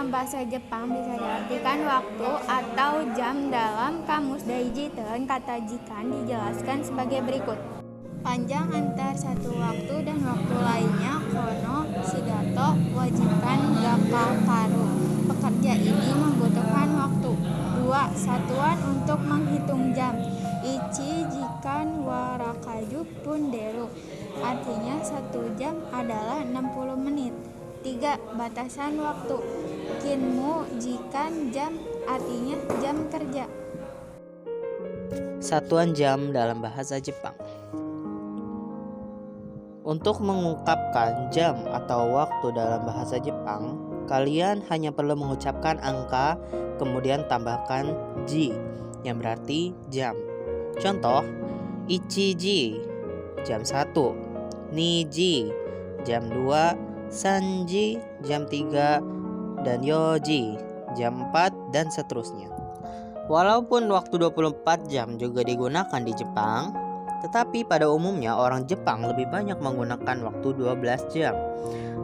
dalam bahasa Jepang bisa diartikan waktu atau jam. Dalam kamus Daijiten, kata jikan dijelaskan sebagai berikut. Panjang antar satu waktu dan waktu lainnya kono shigato wajikan gakakaru. Pekerja ini membutuhkan waktu. 2. Satuan untuk menghitung jam. Ichi jikan warakaju punderu. Artinya 1 jam adalah 60 menit. 3. Batasan waktu. Kinmu jikan jam artinya jam kerja. Satuan jam dalam bahasa Jepang. Untuk mengungkapkan jam atau waktu dalam bahasa Jepang, kalian hanya perlu mengucapkan angka, kemudian tambahkan ji, yang berarti jam. Contoh, ichiji, jam 1, niji, jam 2, sanji, jam 3, dan yoji, jam 4, dan seterusnya. Walaupun waktu 24 jam juga digunakan di Jepang, tetapi pada umumnya orang Jepang lebih banyak menggunakan waktu 12 jam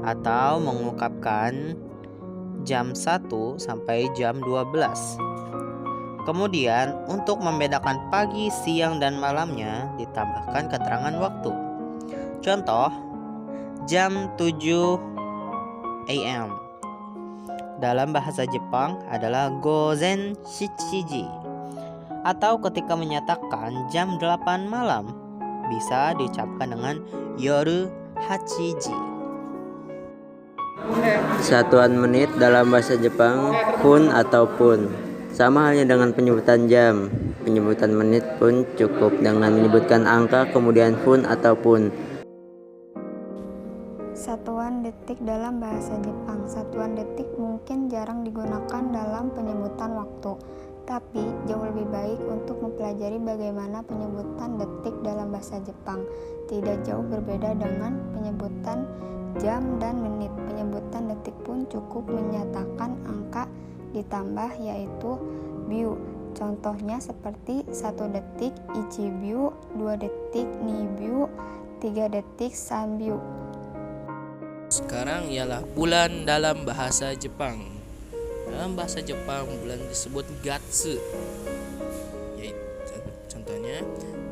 atau mengungkapkan jam 1 sampai jam 12. Kemudian untuk membedakan pagi, siang, dan malamnya ditambahkan keterangan waktu. Contoh, jam 7 AM dalam bahasa Jepang adalah gozen shichiji. Atau ketika menyatakan jam 8 malam bisa diucapkan dengan yoru hachiji. Satuan menit dalam bahasa Jepang pun ataupun. Sama halnya dengan penyebutan jam. Penyebutan menit pun cukup dengan menyebutkan angka kemudian pun ataupun. Satuan detik dalam bahasa Jepang. Satuan detik mungkin jarang digunakan dalam penyebutan waktu, tapi jauh lebih baik untuk mempelajari bagaimana penyebutan detik dalam bahasa Jepang. Tidak jauh berbeda dengan penyebutan jam dan menit. Penyebutan detik pun cukup menyatakan angka ditambah, yaitu biu. Contohnya seperti 1 detik ichibiu, 2 detik nibiu, 3 detik sanbiu. Sekarang ialah bulan dalam bahasa Jepang. Dalam bahasa Jepang bulan disebut gatsu. Contohnya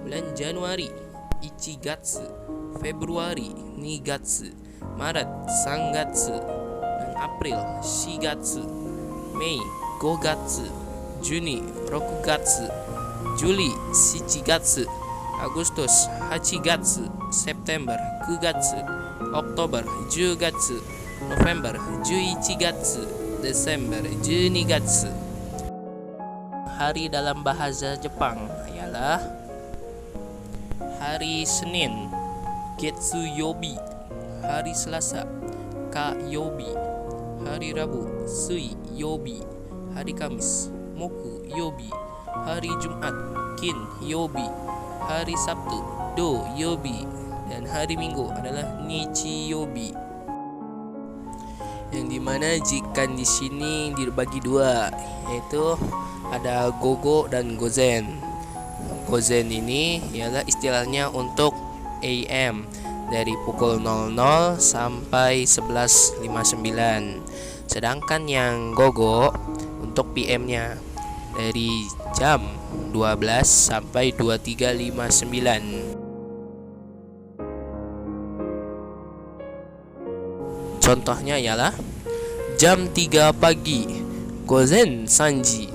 bulan Januari ichigatsu, Februari nigatsu, Maret sangatsu, dan April shigatsu, Mei gogatsu, Juni rokugatsu, Juli shichigatsu, Agustus hachigatsu, September kugatsu, Oktober 10月, November 11月, Desember 12月. Hari dalam bahasa Jepang ialah hari Senin Getsuyobi, hari Selasa Kayobi, hari Rabu Suiyobi, hari Kamis Mokuyobi, hari Jumat Kinyobi, hari Sabtu Doyobi, dan hari Minggu adalah Nichiyobi. Yang dimana jikan di sini dibagi dua, yaitu ada gogo dan gozen. Gozen ini ialah istilahnya untuk AM dari pukul 00 sampai 11.59. Sedangkan yang gogo untuk PM-nya dari jam 12 sampai 23.59. Contohnya ialah jam 3 pagi, gozen sanji.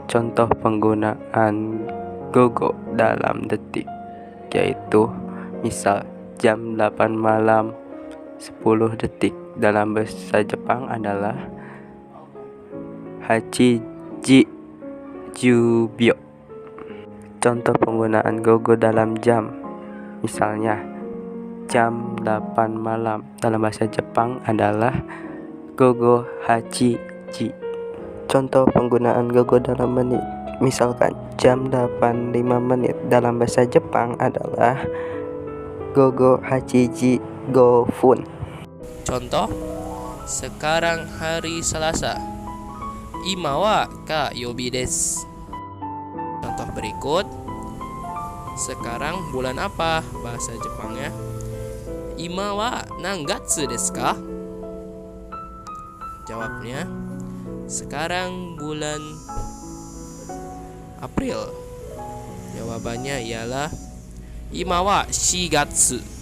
Contoh penggunaan gogo dalam detik, yaitu misal jam 8 malam 10 detik dalam bahasa Jepang adalah hachiji jubyo. Contoh penggunaan gogo dalam jam, misalnya jam 8 malam dalam bahasa Jepang adalah gogo hachiji. Contoh penggunaan gogo dalam menit, misalkan jam 8.05 menit dalam bahasa Jepang adalah gogo hachiji go fun. Contoh, sekarang hari Selasa, ima wa kayobi desu. Contoh berikut, sekarang bulan apa bahasa Jepangnya? Ima wa nangatsu desu ka? Jawabnya, Sekarang bulan April. Jawabannya ialah Imawa Shigatsu.